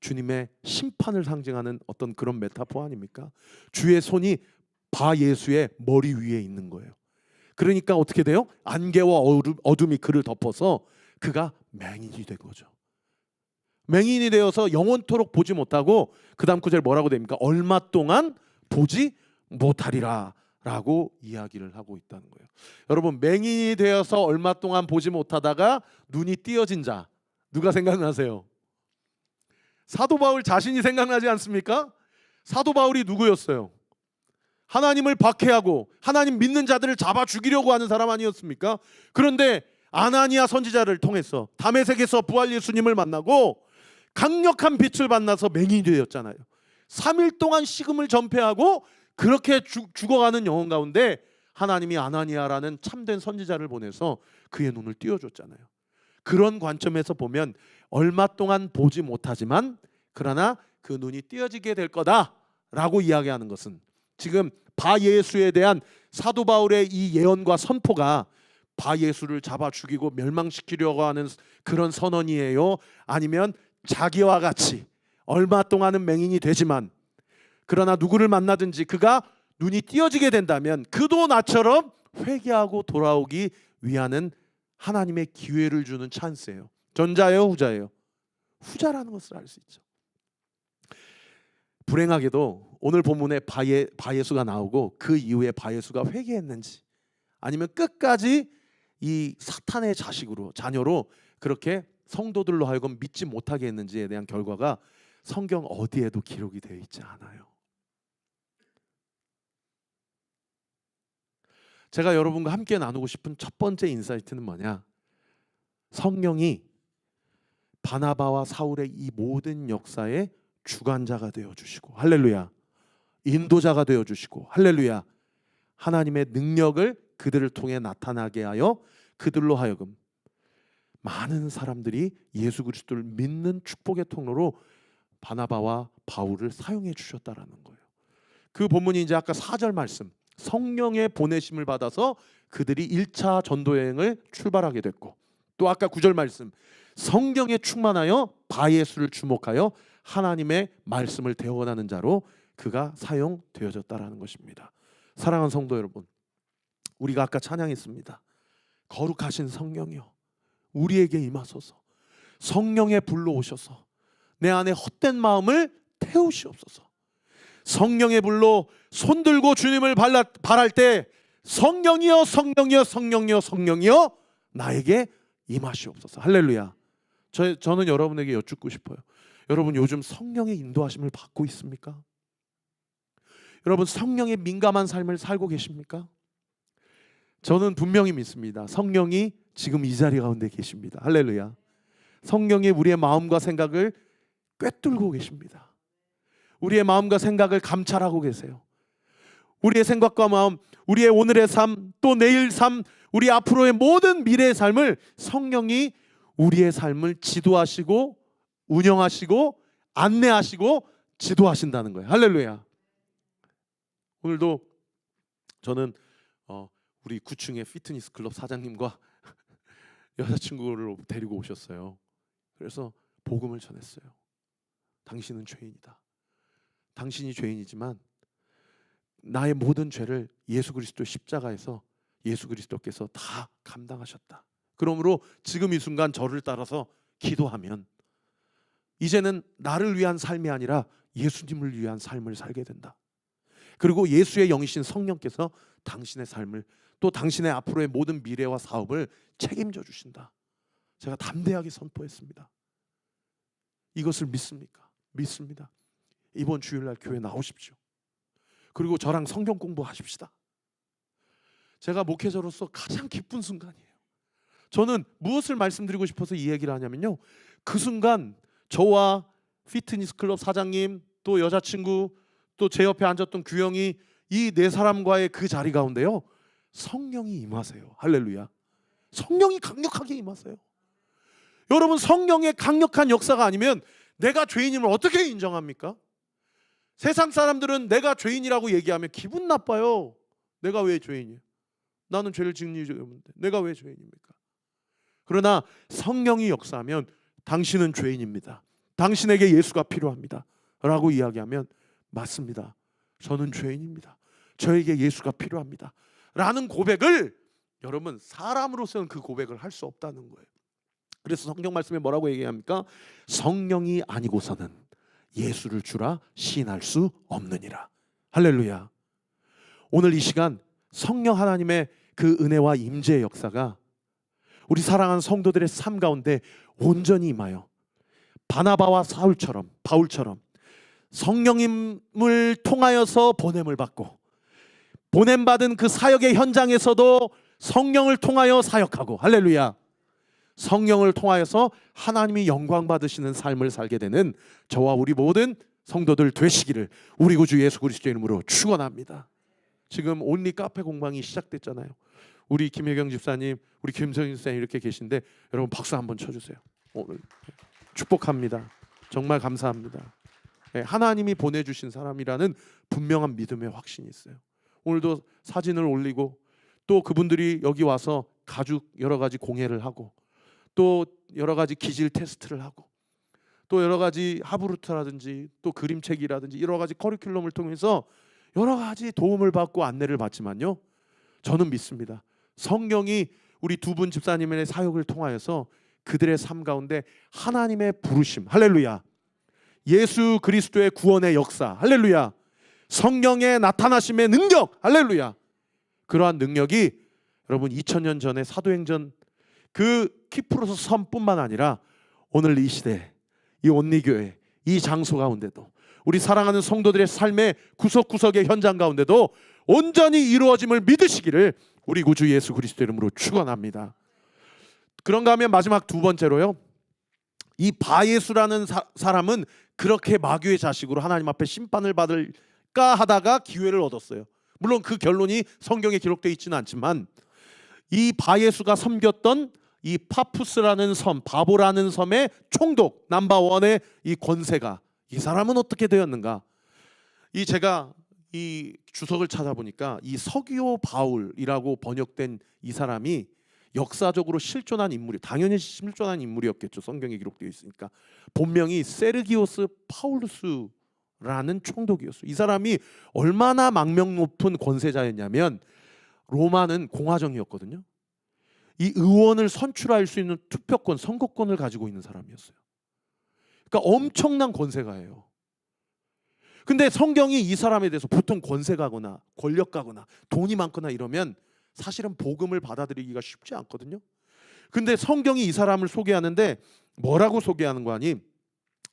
주님의 심판을 상징하는 어떤 그런 메타포 아닙니까? 주의 손이 바 예수의 머리 위에 있는 거예요. 그러니까 어떻게 돼요? 안개와 어둠이 그를 덮어서 그가 맹인이 된 거죠. 맹인이 되어서 영원토록 보지 못하고, 그 다음 구절 뭐라고 됩니까? 얼마 동안 보지 못하리라 라고 이야기를 하고 있다는 거예요. 여러분, 맹인이 되어서 얼마 동안 보지 못하다가 눈이 띄어진 자, 누가 생각나세요? 사도 바울 자신이 생각나지 않습니까? 사도 바울이 누구였어요? 하나님을 박해하고 하나님 믿는 자들을 잡아 죽이려고 하는 사람 아니었습니까? 그런데 아나니아 선지자를 통해서 다메섹에서 부활 예수님을 만나고 강력한 빛을 만나서 맹인이 되었잖아요. 3일 동안 식음을 전폐하고 그렇게 죽어가는 영혼 가운데 하나님이 아나니아라는 참된 선지자를 보내서 그의 눈을 띄워줬잖아요. 그런 관점에서 보면 얼마 동안 보지 못하지만 그러나 그 눈이 띄어지게 될 거다라고 이야기하는 것은, 지금 바 예수에 대한 사도 바울의 이 예언과 선포가 바 예수를 잡아 죽이고 멸망시키려고 하는 그런 선언이에요? 아니면 자기와 같이 얼마 동안은 맹인이 되지만 그러나 누구를 만나든지 그가 눈이 띄어지게 된다면 그도 나처럼 회개하고 돌아오기 위하는 하나님의 기회를 주는 찬스예요. 전자예요, 후자예요? 후자라는 것을 알 수 있죠. 불행하게도 오늘 본문에 바예수가 나오고 그 이후에 바예수가 회개했는지, 아니면 끝까지 이 사탄의 자녀로 그렇게 성도들로 하여금 믿지 못하게 했는지에 대한 결과가 성경 어디에도 기록이 되어 있지 않아요. 제가 여러분과 함께 나누고 싶은 첫 번째 인사이트는 뭐냐? 성령이 바나바와 사울의 이 모든 역사의 주관자가 되어주시고, 할렐루야, 인도자가 되어주시고, 할렐루야, 하나님의 능력을 그들을 통해 나타나게 하여 그들로 하여금 많은 사람들이 예수 그리스도를 믿는 축복의 통로로 바나바와 바울을 사용해 주셨다라는 거예요. 그 본문이 이제 아까 4절 말씀, 성령의 보내심을 받아서 그들이 1차 전도 여행을 출발하게 됐고, 또 아까 9절 말씀, 성령에 충만하여 바예수를 주목하여 하나님의 말씀을 대언하는 자로 그가 사용되어졌다라는 것입니다. 사랑하는 성도 여러분, 우리가 아까 찬양했습니다. 거룩하신 성령이여 우리에게 임하소서. 성령의 불로 오셔서 내 안에 헛된 마음을 태우시옵소서. 성령의 불로 손들고 주님을 바랄 때 성령이여 성령이여 성령이여 성령이여 나에게 임하시옵소서. 할렐루야. 저는 여러분에게 여쭙고 싶어요. 여러분 요즘 성령의 인도하심을 받고 있습니까? 여러분 성령에 민감한 삶을 살고 계십니까? 저는 분명히 믿습니다. 성령이 지금 이 자리 가운데 계십니다. 할렐루야. 성령이 우리의 마음과 생각을 꿰뚫고 계십니다. 우리의 마음과 생각을 감찰하고 계세요. 우리의 생각과 마음, 우리의 오늘의 삶, 또 내일 삶, 우리 앞으로의 모든 미래의 삶을 성령이 우리의 삶을 지도하시고 운영하시고 안내하시고 지도하신다는 거예요. 할렐루야. 오늘도 저는 우리 9층의 피트니스 클럽 사장님과 여자친구를 데리고 오셨어요. 그래서 복음을 전했어요. 당신은 죄인이다. 당신이 죄인이지만 나의 모든 죄를 예수 그리스도 십자가에서 예수 그리스도께서 다 감당하셨다. 그러므로 지금 이 순간 저를 따라서 기도하면 이제는 나를 위한 삶이 아니라 예수님을 위한 삶을 살게 된다. 그리고 예수의 영이신 성령께서 당신의 삶을, 또 당신의 앞으로의 모든 미래와 사업을 책임져 주신다. 제가 담대하게 선포했습니다. 이것을 믿습니까? 믿습니다. 이번 주일날 교회 나오십시오. 그리고 저랑 성경 공부하십시다. 제가 목회자로서 가장 기쁜 순간이에요. 저는 무엇을 말씀드리고 싶어서 이 얘기를 하냐면요, 그 순간 저와 피트니스 클럽 사장님, 또 여자친구, 또 제 옆에 앉았던 규영이, 이 네 사람과의 그 자리 가운데요, 성령이 임하세요. 할렐루야. 성령이 강력하게 임하세요. 여러분, 성령의 강력한 역사가 아니면 내가 죄인임을 어떻게 인정합니까? 세상 사람들은 내가 죄인이라고 얘기하면 기분 나빠요. 내가 왜 죄인이야? 나는 죄를 지은 일이 없는데 내가 왜 죄인입니까? 그러나 성령이 역사하면 당신은 죄인입니다. 당신에게 예수가 필요합니다 라고 이야기하면, 맞습니다. 저는 죄인입니다. 저에게 예수가 필요합니다 라는 고백을, 여러분, 사람으로서는 그 고백을 할 수 없다는 거예요. 그래서 성경 말씀에 뭐라고 얘기합니까? 성령이 아니고서는 예수를 주라 시인할 수 없느니라. 할렐루야. 오늘 이 시간 성령 하나님의 그 은혜와 임재의 역사가 우리 사랑하는 성도들의 삶 가운데 온전히 임하여 바나바와 바울처럼 성령님을 통하여서 보냄을 받고, 보냄받은 그 사역의 현장에서도 성령을 통하여 사역하고, 할렐루야, 성령을 통하여서 하나님이 영광 받으시는 삶을 살게 되는 저와 우리 모든 성도들 되시기를 우리 구주 예수 그리스도의 이름으로 축원합니다. 지금 온리 카페 공방이 시작됐잖아요. 우리 김혜경 집사님, 우리 김성인 집사님 이렇게 계신데, 여러분 박수 한번 쳐주세요. 오늘 축복합니다. 정말 감사합니다. 하나님이 보내주신 사람이라는 분명한 믿음의 확신이 있어요. 오늘도 사진을 올리고, 또 그분들이 여기 와서 가죽 여러 가지 공예를 하고, 또 여러 가지 기질 테스트를 하고, 또 여러 가지 하브루트라든지 또 그림책이라든지 여러 가지 커리큘럼을 통해서 여러 가지 도움을 받고 안내를 받지만요, 저는 믿습니다. 성령이 우리 두 분 집사님의 사역을 통하여서 그들의 삶 가운데 하나님의 부르심, 할렐루야, 예수 그리스도의 구원의 역사, 할렐루야, 성령의 나타나심의 능력, 할렐루야, 그러한 능력이 여러분 2000년 전에 사도행전 그 키프로스 섬뿐만 아니라 오늘 이 시대, 이 온리교회, 이 장소 가운데도, 우리 사랑하는 성도들의 삶의 구석구석의 현장 가운데도 온전히 이루어짐을 믿으시기를 우리 구주 예수 그리스도 이름으로 축원합니다. 그런가 하면 마지막 두 번째로요, 이 바예수라는 사람은 그렇게 마귀의 자식으로 하나님 앞에 심판을 받을까 하다가 기회를 얻었어요. 물론 그 결론이 성경에 기록되어 있지는 않지만, 이 바예수가 섬겼던 이 파푸스라는 섬, 바보라는 섬의 총독 넘버원의 이 권세가, 이 사람은 어떻게 되었는가? 제가 이 주석을 찾아보니까 이 서기오 바울이라고 번역된 이 사람이 역사적으로 실존한 인물이, 당연히 실존한 인물이었겠죠. 성경에 기록되어 있으니까. 본명이 세르기오스 파울루스라는 총독이었어요. 이 사람이 얼마나 망명 높은 권세자였냐면, 로마는 공화정이었거든요. 이 의원을 선출할 수 있는 투표권, 선거권을 가지고 있는 사람이었어요. 그러니까 엄청난 권세가예요. 근데 성경이 이 사람에 대해서 보통 권세가거나 권력가거나 돈이 많거나 이러면 사실은 복음을 받아들이기가 쉽지 않거든요. 근데 성경이 이 사람을 소개하는데 뭐라고 소개하는 거 아니?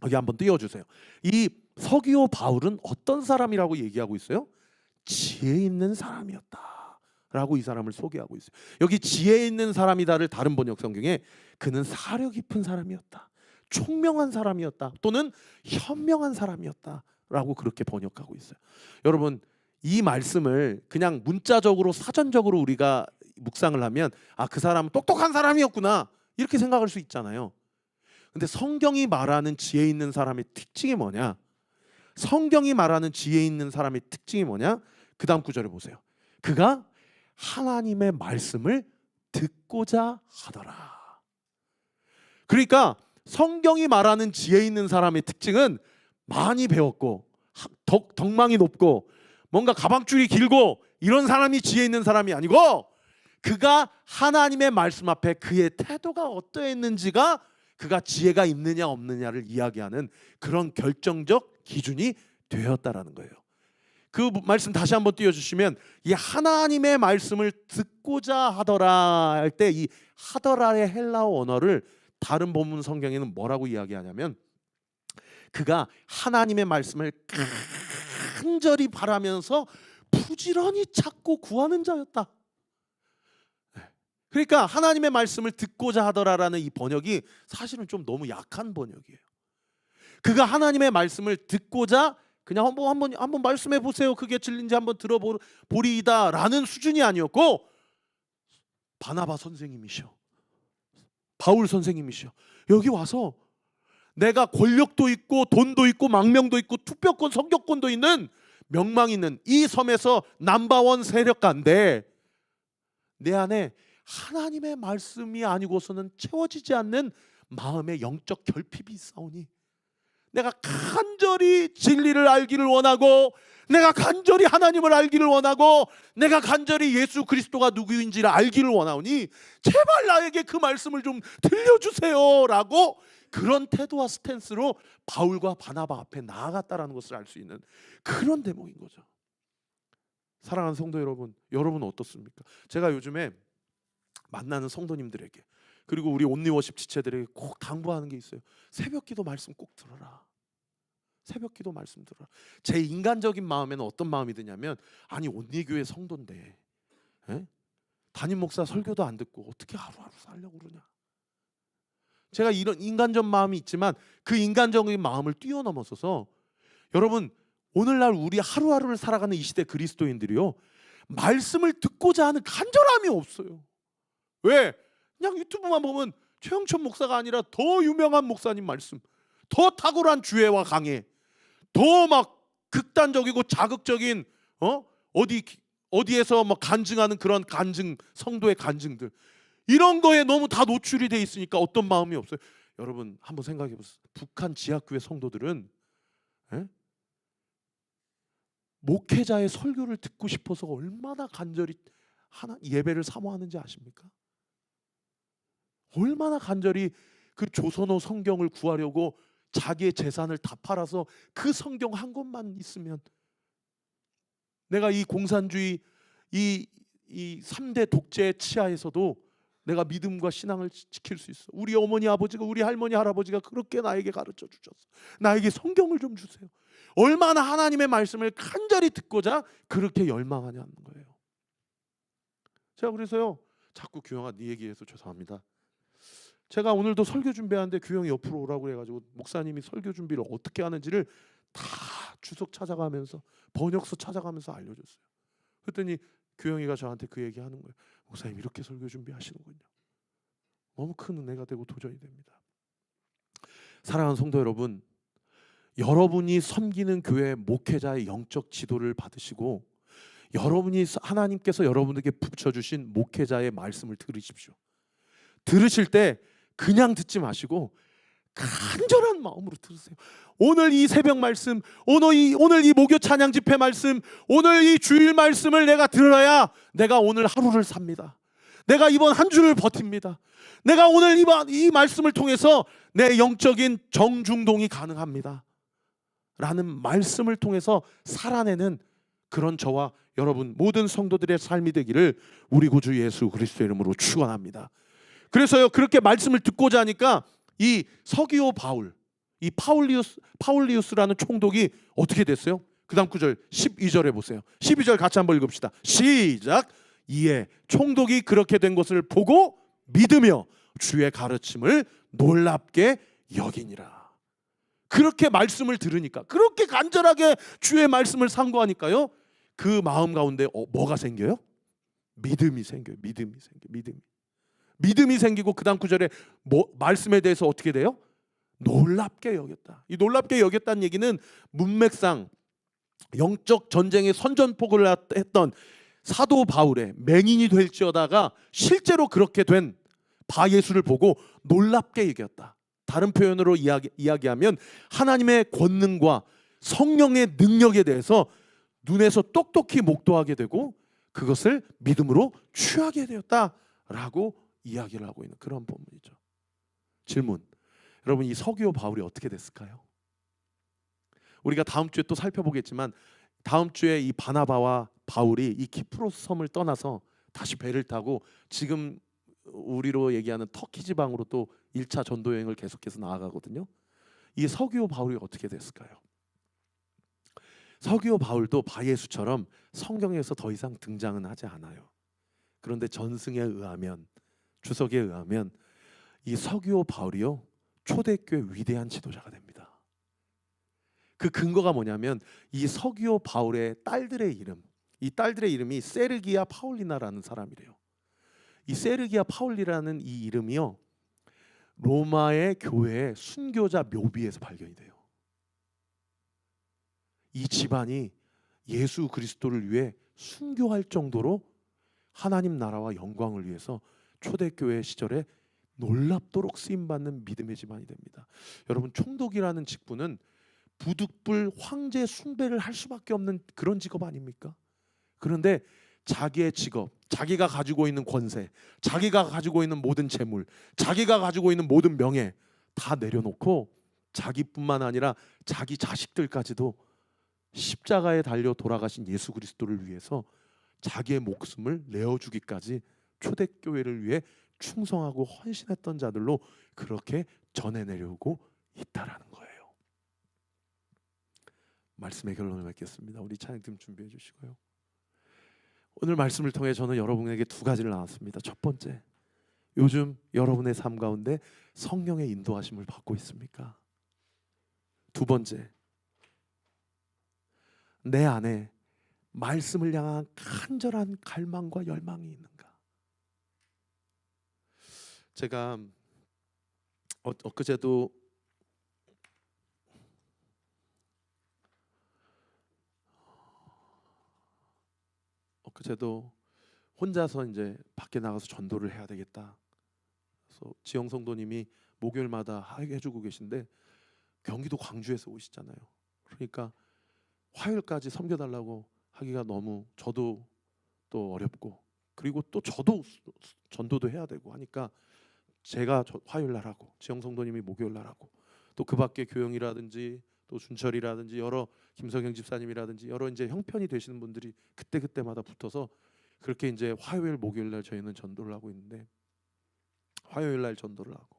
여기 한번 띄워주세요. 이 서기오 바울은 어떤 사람이라고 얘기하고 있어요? 지혜 있는 사람이었다 라고 이 사람을 소개하고 있어요. 여기 지혜 있는 사람이다를 다른 번역 성경에 그는 사려 깊은 사람이었다, 총명한 사람이었다, 또는 현명한 사람이었다 라고 그렇게 번역하고 있어요. 여러분, 이 말씀을 그냥 문자적으로 사전적으로 우리가 묵상을 하면, 아, 그 사람은 똑똑한 사람이었구나 이렇게 생각할 수 있잖아요. 근데 성경이 말하는 지혜 있는 사람의 특징이 뭐냐? 성경이 말하는 지혜 있는 사람의 특징이 뭐냐? 그 다음 구절을 보세요. 그가 하나님의 말씀을 듣고자 하더라. 그러니까 성경이 말하는 지혜 있는 사람의 특징은 많이 배웠고 덕망이 높고 뭔가 가방줄이 길고 이런 사람이 지혜 있는 사람이 아니고, 그가 하나님의 말씀 앞에 그의 태도가 어떠했는지가 그가 지혜가 있느냐 없느냐를 이야기하는 그런 결정적 기준이 되었다라는 거예요. 그 말씀 다시 한번 띄워주시면, 이 하나님의 말씀을 듣고자 하더라 할 때 이 하더라의 헬라어 언어를 다른 본문 성경에는 뭐라고 이야기하냐면, 그가 하나님의 말씀을 간절히 바라면서 부지런히 찾고 구하는 자였다. 그러니까 하나님의 말씀을 듣고자 하더라라는 이 번역이 사실은 좀 너무 약한 번역이에요. 그가 하나님의 말씀을 듣고자 그냥 한번 말씀해 보세요, 그게 진리인지 한번 들어보리이다라는 수준이 아니었고, 바나바 선생님이셔, 바울 선생님이셔, 여기 와서 내가 권력도 있고 돈도 있고 망명도 있고 투표권 선교권도 있는 명망 있는 이 섬에서 넘버원 세력가인데, 내 안에 하나님의 말씀이 아니고서는 채워지지 않는 마음의 영적 결핍이 있사오니, 내가 간절히 진리를 알기를 원하고, 내가 간절히 하나님을 알기를 원하고, 내가 간절히 예수 그리스도가 누구인지를 알기를 원하오니 제발 나에게 그 말씀을 좀 들려주세요 라고, 그런 태도와 스탠스로 바울과 바나바 앞에 나아갔다라는 것을 알 수 있는 그런 대목인 거죠. 사랑하는 성도 여러분, 여러분은 어떻습니까? 제가 요즘에 만나는 성도님들에게, 그리고 우리 온리워십 지체들에게 꼭 당부하는 게 있어요. 새벽기도 말씀 꼭 들어라. 새벽기도 말씀 들어라. 제 인간적인 마음에는 어떤 마음이 드냐면, 아니 온리교회 성도인데 담임 목사 설교도 안 듣고 어떻게 하루하루 살려고 그러냐. 제가 이런 인간적 마음이 있지만 그 인간적인 마음을 뛰어넘어서서, 여러분 오늘날 우리 하루하루를 살아가는 이 시대 그리스도인들이요, 말씀을 듣고자 하는 간절함이 없어요. 왜? 그냥 유튜브만 보면 최영천 목사가 아니라 더 유명한 목사님 말씀, 더 탁월한 주애와 강해, 더 막 극단적이고 자극적인 어디에서 뭐 간증하는 그런 간증, 성도의 간증들, 이런 거에 너무 다 노출이 돼 있으니까 어떤 마음이 없어요. 여러분 한번 생각해 보세요. 북한 지하교회 성도들은 목회자의 설교를 듣고 싶어서 얼마나 간절히 예배를 사모하는지 아십니까? 얼마나 간절히 그 조선어 성경을 구하려고 자기의 재산을 다 팔아서 그 성경 한 권만 있으면 내가 이 공산주의 이 3대 독재의 치하에서도 내가 믿음과 신앙을 지킬 수 있어. 우리 어머니 아버지가, 우리 할머니 할아버지가 그렇게 나에게 가르쳐 주셨어. 나에게 성경을 좀 주세요. 얼마나 하나님의 말씀을 간절히 듣고자 그렇게 열망하냐는 거예요. 제가 그래서요, 자꾸 규영아 네 얘기해서 죄송합니다. 제가 오늘도 설교 준비하는데 규영이 옆으로 오라고 해가지고 목사님이 설교 준비를 어떻게 하는지를 다 주석 찾아가면서 번역서 찾아가면서 알려줬어요. 그랬더니 규영이가 저한테 그 얘기하는 거예요. 목사님 이렇게 설교 준비하시는군요. 너무 큰 은혜가 되고 도전이 됩니다. 사랑하는 성도 여러분, 여러분이 섬기는 교회 목회자의 영적 지도를 받으시고, 여러분이 하나님께서 여러분에게 붙여주신 목회자의 말씀을 들으십시오. 들으실 때 그냥 듣지 마시고 간절한 마음으로 들으세요. 오늘 이 새벽 말씀, 오늘 이 목요 찬양 집회 말씀, 오늘 이 주일 말씀을 내가 들어야 내가 오늘 하루를 삽니다. 내가 이번 한 주를 버팁니다. 내가 오늘 이 말씀을 통해서 내 영적인 정중동이 가능합니다 라는 말씀을 통해서 살아내는 그런 저와 여러분 모든 성도들의 삶이 되기를 우리 구주 예수 그리스도의 이름으로 축원합니다. 그래서요, 그렇게 말씀을 듣고자 하니까 이 서기오 바울, 이 파울리우스라는 총독이 어떻게 됐어요? 그 다음 구절 12절에 보세요. 12절 같이 한번 읽읍시다. 시작. 이에 총독이 그렇게 된 것을 보고 믿으며 주의 가르침을 놀랍게 여기니라. 그렇게 말씀을 들으니까, 그렇게 간절하게 주의 말씀을 상고하니까요, 그 마음 가운데 뭐가 생겨요? 믿음이 생겨요. 믿음이 생기고 그 다음 구절에 말씀에 대해서 어떻게 돼요? 놀랍게 여겼다. 이 놀랍게 여겼다는 얘기는 문맥상 영적 전쟁의 선전포고를 했던 사도 바울의 맹인이 될지어다가 실제로 그렇게 된 바예수를 보고 놀랍게 여겼다. 다른 표현으로 이야기하면 하나님의 권능과 성령의 능력에 대해서 눈에서 똑똑히 목도하게 되고 그것을 믿음으로 취하게 되었다라고 이야기를 하고 있는 그런 본문이죠. 질문, 여러분 이 서기오 바울이 어떻게 됐을까요? 우리가 다음 주에 또 살펴보겠지만 다음 주에 이 바나바와 바울이 이 키프로스 섬을 떠나서 다시 배를 타고 지금 우리로 얘기하는 터키 지방으로 또 1차 전도 여행을 계속해서 나아가거든요. 이 서기오 바울이 어떻게 됐을까요? 서기오 바울도 바예수처럼 성경에서 더 이상 등장은 하지 않아요. 그런데 전승에 의하면, 주석에 의하면 이 서기오 바울이요 초대교회 위대한 지도자가 됩니다. 그 근거가 뭐냐면 이 서기오 바울의 딸들의 이름, 이 딸들의 이름이 세르기아 파울리나라는 사람이래요. 이 세르기아 파울리라는 이 이름이요 로마의 교회의 순교자 묘비에서 발견이 돼요. 이 집안이 예수 그리스도를 위해 순교할 정도로 하나님 나라와 영광을 위해서 초대교회 시절에 놀랍도록 쓰임받는 믿음의 집안이 됩니다. 여러분 총독이라는 직분은 부득불 황제 숭배를 할 수밖에 없는 그런 직업 아닙니까? 그런데 자기의 직업, 자기가 가지고 있는 권세, 자기가 가지고 있는 모든 재물, 자기가 가지고 있는 모든 명예 다 내려놓고 자기뿐만 아니라 자기 자식들까지도 십자가에 달려 돌아가신 예수 그리스도를 위해서 자기의 목숨을 내어주기까지 초대교회를 위해 충성하고 헌신했던 자들로 그렇게 전해내려오고 있다라는 거예요. 말씀의 결론을 맺겠습니다. 우리 찬양팀 준비해 주시고요. 오늘 말씀을 통해 저는 여러분에게 두 가지를 나눴습니다. 첫 번째, 요즘 여러분의 삶 가운데 성령의 인도하심을 받고 있습니까? 두 번째, 내 안에 말씀을 향한 간절한 갈망과 열망이 있는가? 제가 엊그제도 혼자서 이제 밖에 나가서 전도를 해야 되겠다. 그래서 지영 성도님이 목요일마다 해주고 계신데 경기도 광주에서 오시잖아요. 그러니까 화요일까지 섬겨달라고 하기가 너무 저도 또 어렵고 그리고 또 저도 전도도 해야 되고 하니까 제가 화요일 날 하고 지영 성도님이 목요일 날 하고 또 그 밖에 교영이라든지 또 준철이라든지 여러 김성경 집사님이라든지 여러 이제 형편이 되시는 분들이 그때마다 붙어서 그렇게 이제 화요일 목요일 날 저희는 전도를 하고 있는데 화요일 날 전도를 하고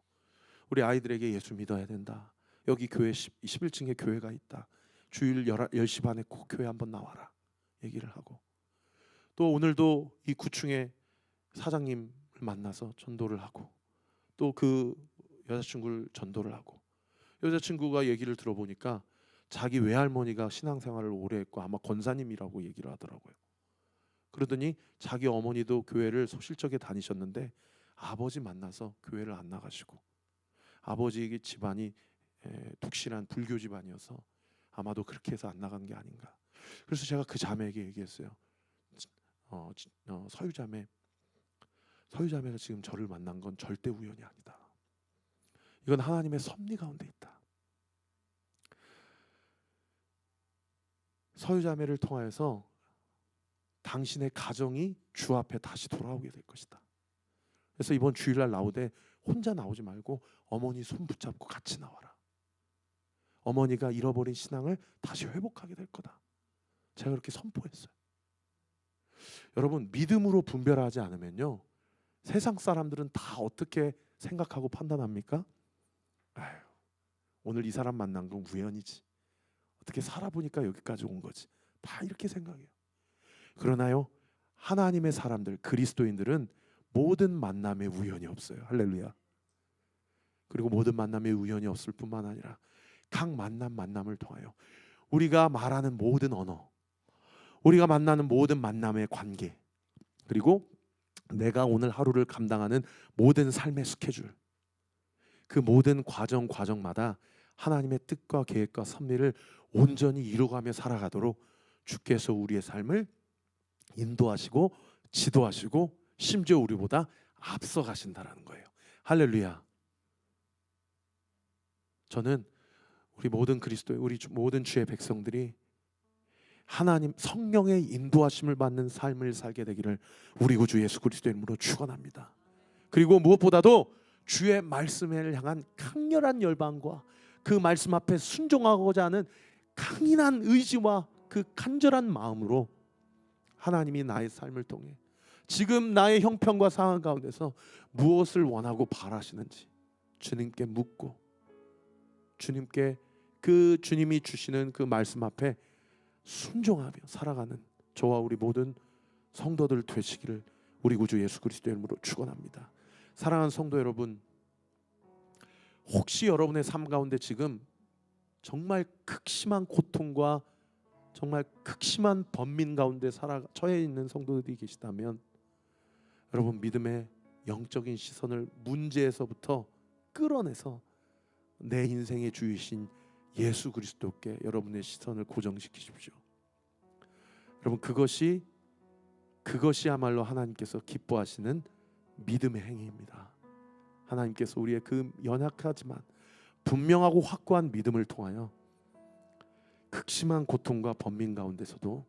우리 아이들에게 예수 믿어야 된다. 여기 교회 11층에 교회가 있다. 주일 10시 반에 꼭 교회 한번 나와라. 얘기를 하고 또 오늘도 이 9층에 사장님을 만나서 전도를 하고 또 그 여자친구를 전도를 하고 여자친구가 얘기를 들어보니까 자기 외할머니가 신앙생활을 오래 했고 아마 권사님이라고 얘기를 하더라고요. 그러더니 자기 어머니도 교회를 소실적에 다니셨는데 아버지 만나서 교회를 안 나가시고 아버지 집안이 독실한 불교 집안이어서 아마도 그렇게 해서 안 나간 게 아닌가. 그래서 제가 그 자매에게 얘기했어요. 서유자매가 지금 저를 만난 건 절대 우연이 아니다. 이건 하나님의 섭리 가운데 있다. 서유자매를 통하여서 당신의 가정이 주 앞에 다시 돌아오게 될 것이다. 그래서 이번 주일날 나오되 혼자 나오지 말고 어머니 손 붙잡고 같이 나와라. 어머니가 잃어버린 신앙을 다시 회복하게 될 거다. 제가 그렇게 선포했어요. 여러분 믿음으로 분별하지 않으면요 세상 사람들은 다 어떻게 생각하고 판단합니까? 아유, 오늘 이 사람 만난 건 우연이지. 어떻게 살아보니까 여기까지 온 거지. 다 이렇게 생각해요. 그러나요 하나님의 사람들 그리스도인들은 모든 만남에 우연이 없어요. 할렐루야. 그리고 모든 만남에 우연이 없을 뿐만 아니라 각 만남을 통하여 우리가 말하는 모든 언어, 우리가 만나는 모든 만남의 관계, 그리고 내가 오늘 하루를 감당하는 모든 삶의 스케줄, 그 모든 과정마다 하나님의 뜻과 계획과 섭리를 온전히 이루어가며 살아가도록 주께서 우리의 삶을 인도하시고 지도하시고 심지어 우리보다 앞서가신다라는 거예요. 할렐루야. 저는 우리 모든 그리스도의 우리 모든 주의 백성들이 하나님 성령의 인도하심을 받는 삶을 살게 되기를 우리 구주 예수 그리스도의 이름으로 축원합니다. 그리고 무엇보다도 주의 말씀을 향한 강렬한 열방과 그 말씀 앞에 순종하고자 하는 강인한 의지와 그 간절한 마음으로 하나님이 나의 삶을 통해 지금 나의 형편과 상황 가운데서 무엇을 원하고 바라시는지 주님께 묻고 주님께 그 주님이 주시는 그 말씀 앞에 순종하며 살아가는 저와 우리 모든 성도들 되시기를 우리 구주 예수 그리스도의 이름으로 축원합니다. 사랑하는 성도 여러분, 혹시 여러분의 삶 가운데 지금 정말 극심한 고통과 정말 극심한 번민 가운데 처해 있는 성도들이 계시다면 여러분 믿음의 영적인 시선을 문제에서부터 끌어내서 내 인생의 주이신 예수 그리스도께 여러분의 시선을 고정시키십시오. 여러분 그것이야말로 하나님께서 기뻐하시는 믿음의 행위입니다. 하나님께서 우리의 그 연약하지만 분명하고 확고한 믿음을 통하여 극심한 고통과 번민 가운데서도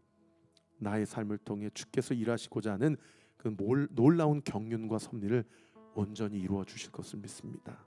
나의 삶을 통해 주께서 일하시고자 하는 그 놀라운 경륜과 섭리를 온전히 이루어 주실 것을 믿습니다.